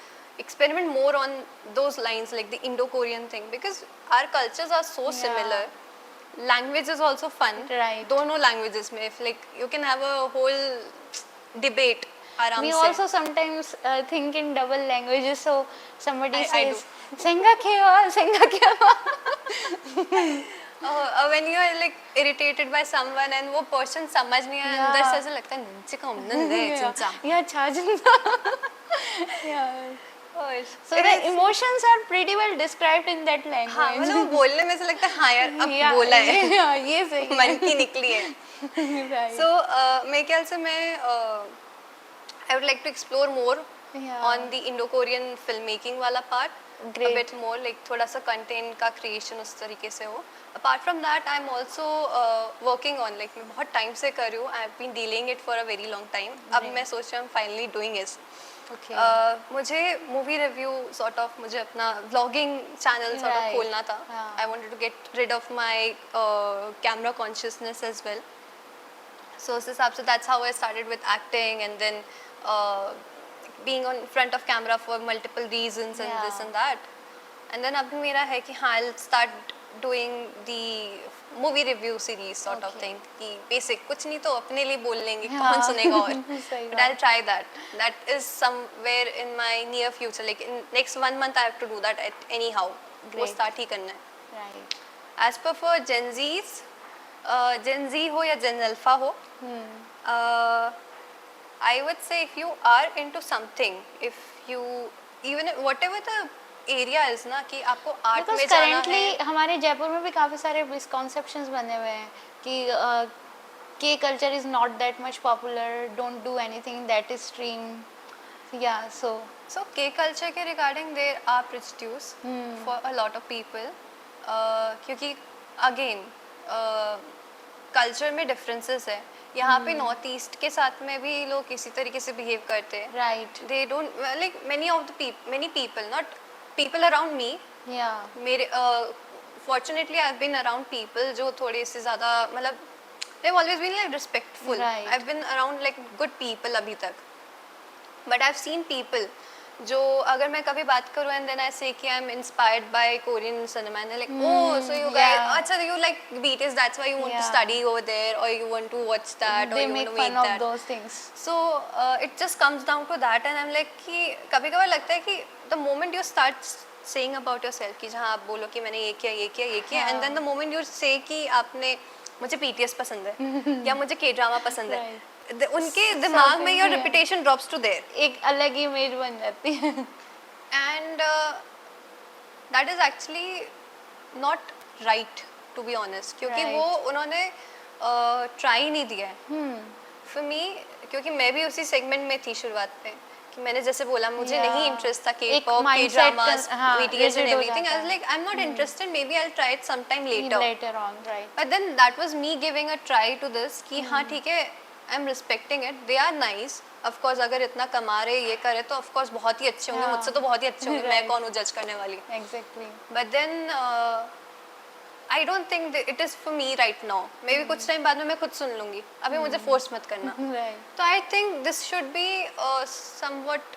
[SPEAKER 2] experiment more on those lines, like the Indo-Korean thing, because our cultures are so similar. Language is also fun.
[SPEAKER 1] Right.
[SPEAKER 2] दोनों languages में like you can have a whole debate आराम
[SPEAKER 1] We
[SPEAKER 2] से.
[SPEAKER 1] also sometimes think in double languages. So somebody
[SPEAKER 2] I
[SPEAKER 1] says, "Senga kyo, senga kyo."
[SPEAKER 2] When you are like irritated by someone and वो person समझ नहीं आया,
[SPEAKER 1] Yeah.
[SPEAKER 2] अंदर से ऐसा लगता है नीचे का उन्नत है चिंचा.
[SPEAKER 1] Yeah, charging. Yeah.
[SPEAKER 2] और
[SPEAKER 1] So the emotions are pretty well described in that language.
[SPEAKER 2] हाँ मतलब वो बोलने में ऐसा लगता है हाँ यार अब
[SPEAKER 1] Yeah,
[SPEAKER 2] बोला है.
[SPEAKER 1] yeah, ये सही है.
[SPEAKER 2] मन की निकली है.
[SPEAKER 1] Right.
[SPEAKER 2] So मेरे ख्याल से मैं I would like to explore more
[SPEAKER 1] Yeah.
[SPEAKER 2] on the Indo-Korean filmmaking वाला part.
[SPEAKER 1] Great.
[SPEAKER 2] A bit more, like थोड़ा सा content का creation उस तरीके से हो. Apart from that, I'm also working on, like मैं बहुत time से कर रही हूँ. I've been delaying it for a very long time. अब मैं सोच रही हूँ I'm finally doing it.
[SPEAKER 1] Okay.
[SPEAKER 2] मुझे मूवी रिव्यू सॉर्ट ऑफ मुझे अपना vlogging channel sort of
[SPEAKER 1] Right.
[SPEAKER 2] खोलना था.
[SPEAKER 1] हाँ.
[SPEAKER 2] I wanted to get rid of my camera consciousness as well. So उस हिसाब से that's how I started with acting, and then being on front of camera for multiple reasons and this
[SPEAKER 1] Yeah.
[SPEAKER 2] and that. And then अभी मेरा है कि हाँ I'll start doing the movie review series sort of
[SPEAKER 1] Okay.
[SPEAKER 2] thing कि basic कुछ नहीं तो अपने लिए बोल लेंगे
[SPEAKER 1] हाँ.
[SPEAKER 2] कौन सुनेगा और.
[SPEAKER 1] सही
[SPEAKER 2] But
[SPEAKER 1] बात.
[SPEAKER 2] I'll try that. That is somewhere in my near future. Like in next 1 month I have to do that at anyhow. वो
[SPEAKER 1] Great.
[SPEAKER 2] start ही करना है.
[SPEAKER 1] Right.
[SPEAKER 2] As per for Gen Zs, Gen Z हो या Gen Alpha हो, I would say if you are into something, if you even whatever the area is ना कि आपको art
[SPEAKER 1] Because
[SPEAKER 2] में जाना
[SPEAKER 1] currently
[SPEAKER 2] है.
[SPEAKER 1] हमारे जयपुर में भी काफी सारे misconceptions बने हुए हैं कि K culture is not that much popular, don't do anything that is stream. Yeah, so
[SPEAKER 2] So K culture के regarding there are prejudice for a lot of people. क्योंकि again culture में differences है. यहाँ पे नॉर्थ ईस्ट के साथ में भी लोग इसी तरीके से बिहेव करते हैं.
[SPEAKER 1] right.
[SPEAKER 2] They don't like many people, not people around me.
[SPEAKER 1] Yeah.
[SPEAKER 2] मेरे fortunately I've been around people जो थोड़े से ज़्यादा मतलब they've always been like respectful.
[SPEAKER 1] Right.
[SPEAKER 2] I've been around like good people अभी तक. But I've seen people जो अगर मैं कभी बात करूँ and then I say कि I'm inspired by Korean cinema and they're like oh so you guys
[SPEAKER 1] yeah.
[SPEAKER 2] अच्छा you like BTS that's why you want to
[SPEAKER 1] Yeah.
[SPEAKER 2] study over there or you want to watch that or
[SPEAKER 1] They
[SPEAKER 2] you
[SPEAKER 1] make
[SPEAKER 2] want to
[SPEAKER 1] fun
[SPEAKER 2] make
[SPEAKER 1] of
[SPEAKER 2] that.
[SPEAKER 1] those things.
[SPEAKER 2] So it just comes down to that and I'm like कि कभी कभार लगता है कि the moment you start saying about yourself कि जहाँ आप बोलो कि मैंने ये किया ये किया ये किया and then the moment you say कि आपने मुझे BTS पसंद है या मुझे K ड्रामा पसंद है उनके दिमाग में your reputation drops to there.
[SPEAKER 1] एक अलग इमेज बन जाती है.
[SPEAKER 2] And that is actually not right to be honest क्योंकि
[SPEAKER 1] Right.
[SPEAKER 2] वो उन्होंने try नहीं दिया है. For me क्योंकि मैं भी उसी segment में थी शुरुआत में कि मैंने जैसे बोला मुझे
[SPEAKER 1] Yeah.
[SPEAKER 2] नहीं इंटरेस्ट था के
[SPEAKER 1] एक
[SPEAKER 2] पॉप के
[SPEAKER 1] mindset
[SPEAKER 2] ड्रामास
[SPEAKER 1] हाँ,
[SPEAKER 2] बीटीएस एंड
[SPEAKER 1] rigid हो
[SPEAKER 2] एवरीथिंग आई
[SPEAKER 1] जाता
[SPEAKER 2] वाज
[SPEAKER 1] है।
[SPEAKER 2] Like I am not interested maybe I will try it some time later
[SPEAKER 1] later on, right?
[SPEAKER 2] But then that was me giving a try to this कि हाँ ठीक है I am respecting it they are nice of course अगर इतना कमा रहे ये करे तो ऑफ कोर्स बहुत ही अच्छे होंगे
[SPEAKER 1] हाँ.
[SPEAKER 2] मुझसे तो बहुत ही अच्छे होंगे मैं
[SPEAKER 1] Right.
[SPEAKER 2] कौन हूँ जज करने वाली
[SPEAKER 1] Exactly.
[SPEAKER 2] But then I don't think it is for me right now maybe कुछ टाइम बाद में मैं खुद सुन लूंगी अभी मुझे फोर्स मत करना
[SPEAKER 1] Right.
[SPEAKER 2] तो I think this should be somewhat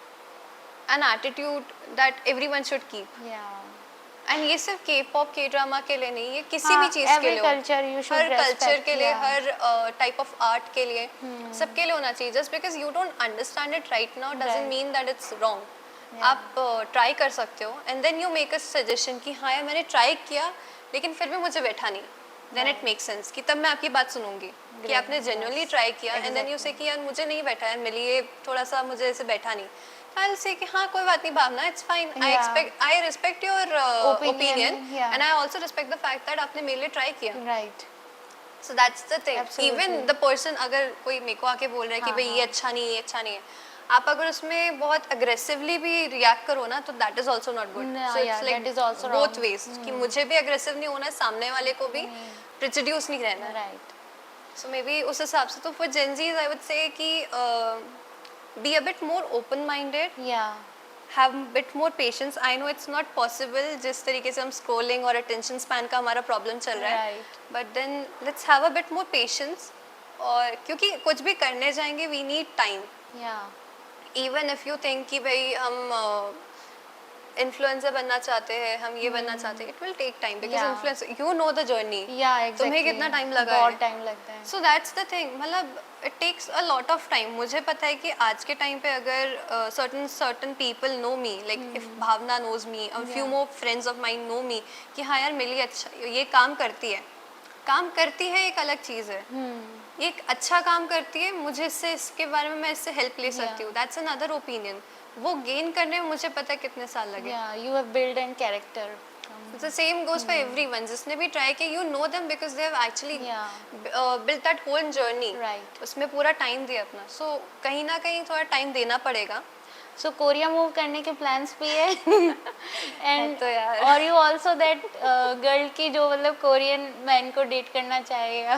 [SPEAKER 2] an attitude that everyone should keep
[SPEAKER 1] Yeah.
[SPEAKER 2] And ये सिर्फ के पॉप के ड्रामा के लिए नहीं ये किसी
[SPEAKER 1] हाँ,
[SPEAKER 2] भी चीज़ के
[SPEAKER 1] every
[SPEAKER 2] लिए हो
[SPEAKER 1] culture you should
[SPEAKER 2] हर कल्चर
[SPEAKER 1] respect,
[SPEAKER 2] के लिए
[SPEAKER 1] yeah.
[SPEAKER 2] हर टाइप ऑफ आर्ट के लिए सबके लिए होना चाहिए just because you don't understand it right now doesn't
[SPEAKER 1] Right.
[SPEAKER 2] Mean that it's wrong
[SPEAKER 1] Yeah.
[SPEAKER 2] आप ट्राई कर सकते हो and then you make a suggestion कि हाँ यार मैंने ट्राई किया लेकिन फिर भी मुझे बैठा नहीं देन इट मेक सेंस कि तब मैं आपकी बात सुनूंगी कि
[SPEAKER 1] Great,
[SPEAKER 2] आपने जेन्युइनली
[SPEAKER 1] yes.
[SPEAKER 2] ट्राई किया एंड देन यू से
[SPEAKER 1] Exactly.
[SPEAKER 2] कि यार मुझे नहीं बैठा यार मिली ये थोड़ा सा मुझे ऐसे बैठा नहीं तो आई से कि हाँ कोई बात नहीं Bhavna it's fine
[SPEAKER 1] Yeah.
[SPEAKER 2] I respect your
[SPEAKER 1] Opinion,
[SPEAKER 2] opinion
[SPEAKER 1] yeah.
[SPEAKER 2] And I also respect the fact that आपने मेरे लिए ट्राई किया
[SPEAKER 1] Right.
[SPEAKER 2] So that's the thing
[SPEAKER 1] Absolutely.
[SPEAKER 2] Even the person अगर कोई मेरे को आके बोल रहा है कि
[SPEAKER 1] हाँ,
[SPEAKER 2] भाई ये
[SPEAKER 1] हाँ.
[SPEAKER 2] अच्छा नहीं है ये अच्छा नहीं है आप अगर उसमें बहुत अग्रेसिवली भी रिएक्ट करो ना तो that is also not good
[SPEAKER 1] No,
[SPEAKER 2] so
[SPEAKER 1] yeah,
[SPEAKER 2] it's like
[SPEAKER 1] that is also
[SPEAKER 2] both
[SPEAKER 1] wrong.
[SPEAKER 2] वेज कि मुझे भी अग्रेसिव नहीं होना है सामने वाले को भी प्रिजुड्यूस नहीं रहना है
[SPEAKER 1] Right.
[SPEAKER 2] सो मे बी उस हिसाब से तो फॉर जेंजीज आई वुड से कि be a bit more open minded
[SPEAKER 1] Yeah.
[SPEAKER 2] Have bit more patience I know it's not possible जिस तरीके से हम स्क्रोलिंग और अटेंशन स्पैन का हमारा प्रॉब्लम चल रहा है
[SPEAKER 1] Right.
[SPEAKER 2] But then let's have a bit more patience और क्योंकि कुछ भी करने जाएंगे we need time
[SPEAKER 1] Yeah.
[SPEAKER 2] Even if you think कि भाई हम इन्फ्लुएंसर बनना चाहते हैं हम ये बनना चाहते हैं it will take time because
[SPEAKER 1] Yeah.
[SPEAKER 2] Influencer you know the journey
[SPEAKER 1] Yeah, exactly.
[SPEAKER 2] तुम्हें कितना टाइम लगा
[SPEAKER 1] बहुत
[SPEAKER 2] है
[SPEAKER 1] टाइम लगता है.
[SPEAKER 2] सो दैट्स द थिंग मतलब it takes a lot of time मुझे पता है कि आज के टाइम पे अगर certain people know me like if Bhavna knows me और few
[SPEAKER 1] Yeah.
[SPEAKER 2] More friends of mind know me कि हाँ यार मिली अच्छा ये काम करती है एक अलग चीज़ है ये एक अच्छा काम करती है मुझे इसके बारे में मैं इससे हेल्प ले सकती हूँ दैट्स अनदर ओपिनियन वो गेन करने में मुझे पता है कितने साल लगे
[SPEAKER 1] Yeah, you have built and character.
[SPEAKER 2] The same goes for everyone जिसने भी ट्राई किया you know them because they have actually built that whole journey
[SPEAKER 1] Right.
[SPEAKER 2] उसमें पूरा टाइम दिया अपना सो कहीं ना कहीं थोड़ा टाइम देना पड़ेगा
[SPEAKER 1] So कोरिया मूव करने के प्लान्स भी है एंड
[SPEAKER 2] तो यार।
[SPEAKER 1] और यू आल्सो दैट गर्ल की जो मतलब कोरियन मैन को डेट करना चाहेगा.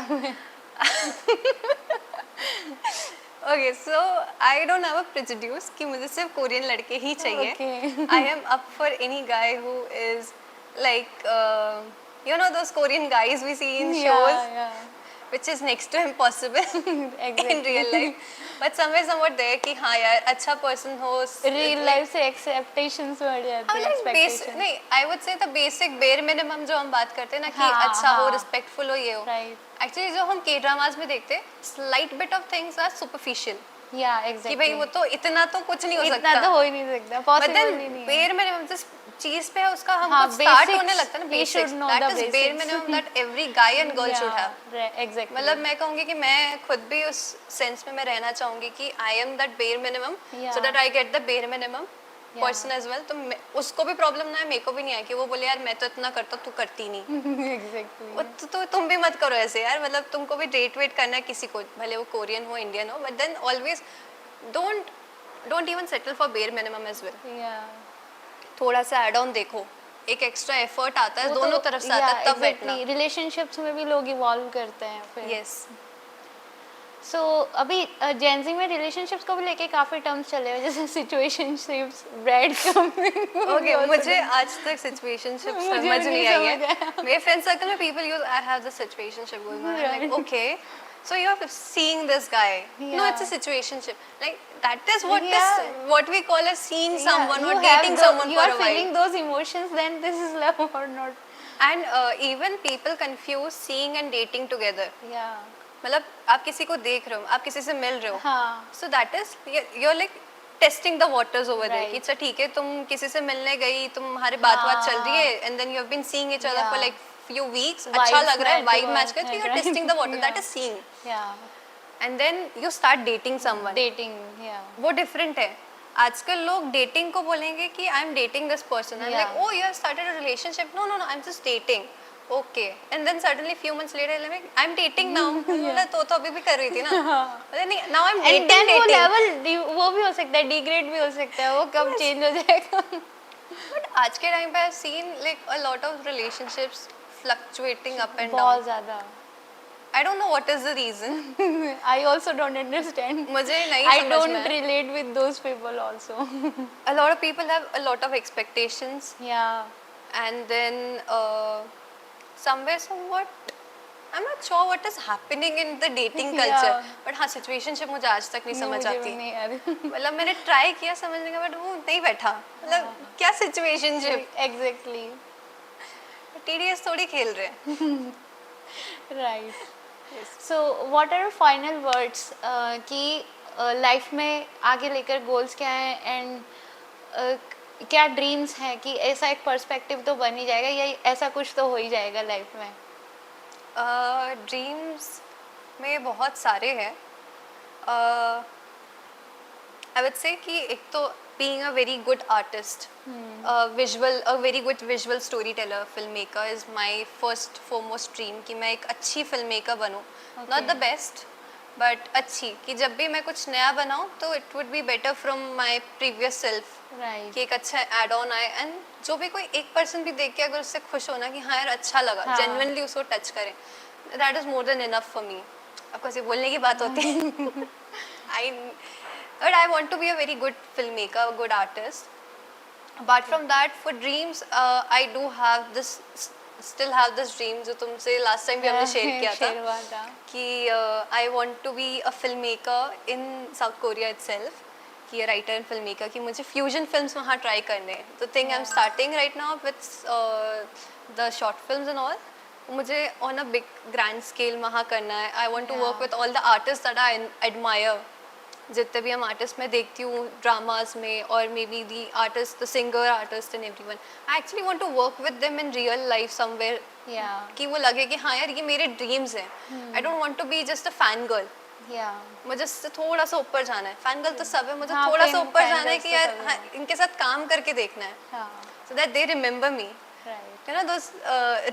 [SPEAKER 2] Okay so I don't have a prejudice कि मुझे सिर्फ कोरियन लड़के ही चाहिए
[SPEAKER 1] Okay.
[SPEAKER 2] I am up for any guy who is like you know those Korean guys we see in shows
[SPEAKER 1] yeah.
[SPEAKER 2] which is next to impossible
[SPEAKER 1] Exactly.
[SPEAKER 2] in real life but somewhere somewhat there कि हाँ यार अच्छा person हो
[SPEAKER 1] real life से एक्सेप्टेशंस बढ़ जाती है, expectations.
[SPEAKER 2] नहीं आई वुड से द बेसिक बेयर मिनिमम जो हम बात करते हैं ना कि
[SPEAKER 1] हाँ,
[SPEAKER 2] अच्छा हो
[SPEAKER 1] हाँ.
[SPEAKER 2] रिस्पेक्टफुल हो ये हो
[SPEAKER 1] राइट.
[SPEAKER 2] एक्चुअली जो हम के ड्रामास में देखते हैं slight bit of things are superficial
[SPEAKER 1] या
[SPEAKER 2] कि
[SPEAKER 1] एग्जैक्टली.
[SPEAKER 2] भाई वो तो इतना तो कुछ नहीं हो
[SPEAKER 1] इतना
[SPEAKER 2] सकता
[SPEAKER 1] तो हो ही नहीं सकता,
[SPEAKER 2] बट
[SPEAKER 1] पॉसिबल
[SPEAKER 2] देन
[SPEAKER 1] ही नहीं है.
[SPEAKER 2] बेयर मिनिमम जिस चीज पे है उसका हम
[SPEAKER 1] हाँ,
[SPEAKER 2] स्टार्ट
[SPEAKER 1] basics.
[SPEAKER 2] होने लगता है ना
[SPEAKER 1] We
[SPEAKER 2] basics
[SPEAKER 1] should know
[SPEAKER 2] that
[SPEAKER 1] the
[SPEAKER 2] is bare
[SPEAKER 1] basics.
[SPEAKER 2] Minimum that every guy and girl should have
[SPEAKER 1] exactly.
[SPEAKER 2] मतलब मैं कहूँगी कि मैं खुद भी उस सेंस में मैं रहना चाहूँगी कि I am that bare minimum
[SPEAKER 1] Yeah.
[SPEAKER 2] So that I get the bare minimum
[SPEAKER 1] Yeah.
[SPEAKER 2] Person as well तो उसको भी प्रॉब्लम ना है मेरे को भी नहीं है कि वो बोले यार मैं तो इतना करता हूँ तू करती नहीं
[SPEAKER 1] एग्जैक्टली.
[SPEAKER 2] वो तो तुम भी मत करो ऐसे यार मतलब तुमको भी डेट वेट करना है किसी को भले वो कोरियन हो इंडियन हो but then always don't even settle for bare minimum as well
[SPEAKER 1] या
[SPEAKER 2] थोड़ा सा एड ऑन देखो एक एक्स्ट्रा एफर्ट आता है दोनों तरफ से आता है तब बैठना
[SPEAKER 1] रिलेशनशिप्स में भी लोग इवॉल्व करते हैं फिर.
[SPEAKER 2] यस
[SPEAKER 1] सो अभी जेंजी में रिलेशनशिप्स को भी लेके काफी टर्म्स चले हुए जैसे सिचुएशनशिप्स, ब्रेड कमिंग.
[SPEAKER 2] ओके मुझे आज तक सिचुएशनशिप
[SPEAKER 1] मुझे
[SPEAKER 2] समझ
[SPEAKER 1] भी
[SPEAKER 2] नहीं
[SPEAKER 1] नहीं
[SPEAKER 2] आई
[SPEAKER 1] समझ
[SPEAKER 2] है मेरे फ्रेंड सर्कल में people use I have the situationship going on like
[SPEAKER 1] Right.
[SPEAKER 2] Okay so you're seeing this guy no
[SPEAKER 1] Yeah.
[SPEAKER 2] it's a situationship like that is what
[SPEAKER 1] Yeah.
[SPEAKER 2] is what we call as seeing someone
[SPEAKER 1] you
[SPEAKER 2] or
[SPEAKER 1] have
[SPEAKER 2] dating someone
[SPEAKER 1] you
[SPEAKER 2] for
[SPEAKER 1] are
[SPEAKER 2] a while
[SPEAKER 1] feeling those emotions, then this is love or not.
[SPEAKER 2] and even people confuse seeing and dating together
[SPEAKER 1] Yeah.
[SPEAKER 2] मतलब आप किसी को देख रहे हो आप किसी से मिल रहे हो
[SPEAKER 1] हाँ.
[SPEAKER 2] so that is you're like testing the waters over there
[SPEAKER 1] Right.
[SPEAKER 2] कि अच्छा ठीक है तुम किसी से मिलने गई तुम्हारे बात चल रही है and then you have been seeing each other for
[SPEAKER 1] Yeah.
[SPEAKER 2] like few weeks
[SPEAKER 1] Vibes
[SPEAKER 2] अच्छा लग रहा है
[SPEAKER 1] match
[SPEAKER 2] vibe
[SPEAKER 1] हुआ
[SPEAKER 2] match कर तो
[SPEAKER 1] है,
[SPEAKER 2] you're
[SPEAKER 1] right?
[SPEAKER 2] testing the water that
[SPEAKER 1] Yeah.
[SPEAKER 2] is seeing
[SPEAKER 1] Yeah.
[SPEAKER 2] and then you start dating someone
[SPEAKER 1] Dating. Yeah.
[SPEAKER 2] वो different है आजकल लोग dating को बोलेंगे कि I'm dating this person I'm
[SPEAKER 1] Yeah.
[SPEAKER 2] like oh you have started a relationship no I'm just dating okay and then suddenly few months later like I am dating now बोला तो अभी भी कर रही थी ना बोले नहीं now I am
[SPEAKER 1] and then वो
[SPEAKER 2] डेटिंग
[SPEAKER 1] लेवल वो भी हो सकता है, डिग्रेड भी हो सकता है, वो कब चेंज हो जाएगा.
[SPEAKER 2] बट आज के टाइम पे I have seen like a lot of relationships fluctuating up and
[SPEAKER 1] बहुत
[SPEAKER 2] डाउन
[SPEAKER 1] ज़्यादा.
[SPEAKER 2] I don't know what is the reason
[SPEAKER 1] I also don't understand.
[SPEAKER 2] मुझे नहीं
[SPEAKER 1] I
[SPEAKER 2] समझ
[SPEAKER 1] don't
[SPEAKER 2] में
[SPEAKER 1] relate with those people also.
[SPEAKER 2] a lot of people have a lot of expectations
[SPEAKER 1] Yeah.
[SPEAKER 2] and then somewhere somewhat I'm not sure what is happening in the dating culture
[SPEAKER 1] Yeah.
[SPEAKER 2] but हाँ situationship मुझे आज तक नहीं समझ
[SPEAKER 1] मुझे भी
[SPEAKER 2] आती
[SPEAKER 1] नहीं यार.
[SPEAKER 2] मतलब मैंने ट्राई किया समझने का बट वो नहीं बैठा मतलब क्या situationship
[SPEAKER 1] Exactly.
[SPEAKER 2] TDS थोड़ी खेल रहे हैं
[SPEAKER 1] Right. So what are your final words कि लाइफ में आगे लेकर गोल्स क्या हैं एंड क्या ड्रीम्स हैं कि ऐसा एक पर्सपेक्टिव तो बन ही जाएगा या ऐसा कुछ तो हो ही जाएगा लाइफ में.
[SPEAKER 2] ड्रीम्स में बहुत सारे हैं आई वुड से कि एक तो being a very good artist a very good visual storyteller filmmaker is my first foremost dream कि मैं एक अच्छी filmmaker बनूं not the best but अच्छी कि जब भी मैं कुछ नया बनाऊं तो it would be better from my previous self
[SPEAKER 1] Right.
[SPEAKER 2] कि एक अच्छा एड ऑन आए एंड जो भी कोई एक पर्सन भी देख के अगर उससे खुश होना कि हाँ यार अच्छा लगा
[SPEAKER 1] हाँ.
[SPEAKER 2] जेन्युइनली उसको टच करें that is more than enough for me. अब कैसे बोलने की बात होती है आई but I want to be a very good filmmaker, a good artist. Apart from that, for dreams, I do have this, still have this dream जो तुमसे last time भी हमने share किया
[SPEAKER 1] Share हुआ था.
[SPEAKER 2] कि I want to be a filmmaker in South Korea itself. कि writer and filmmaker कि मुझे fusion films वहाँ try करने हैं. The thing I'm starting right now with the short films and all. मुझे on a big grand scale वहाँ करना है. I want to work with all the artists that I admire. जितने भी हम आर्टिस्ट मैं देखती हूँ ड्रामाज में और maybe the artist the singer artist and everyone I actually want to work with them in real life somewhere कि वो लगे कि हाँ यार ये मेरे ड्रीम्स हैं. I don't want to be just a fan girl. मुझे इससे थोड़ा सा ऊपर जाना है. फैन गर्ल तो सब है, मुझे थोड़ा सा ऊपर जाना है कि यार हाँ, इनके साथ काम करके देखना है so that they remember me. You know those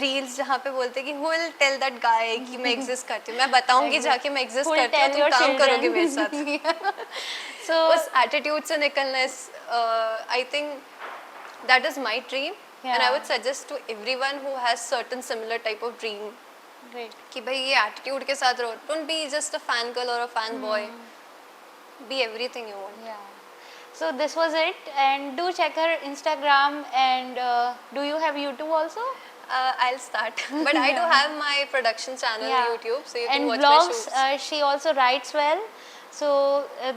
[SPEAKER 2] reels जहाँ पे बोलते हैं कि who will tell that guy कि मैं एग्जिस्ट करती हूँ. मैं बताऊंगी जाके मैं एग्जिस्ट करती हूँ, तुम काम करोगे मेरे साथ.
[SPEAKER 1] So
[SPEAKER 2] उस एटीट्यूड से निकलना is I think that is my dream and I would suggest to everyone who has certain similar type of dream कि भाई ये एटीट्यूड के साथ रहो. Don't be just a fan girl और a fan boy. Be everything you want.
[SPEAKER 1] So this was it, and do check her Instagram, and do you have YouTube also?
[SPEAKER 2] I'll start but I do have my production channel on YouTube so you can
[SPEAKER 1] and
[SPEAKER 2] watch
[SPEAKER 1] vlogs,
[SPEAKER 2] my shoots.
[SPEAKER 1] she also writes well. So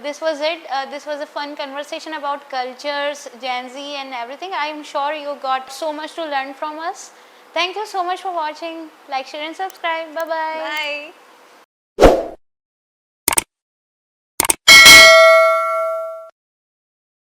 [SPEAKER 1] this was it. This was a fun conversation about cultures, Gen Z and everything. I am sure you got so much to learn from us. Thank you so much for watching. Like, share and subscribe. Bye bye.
[SPEAKER 2] Bye.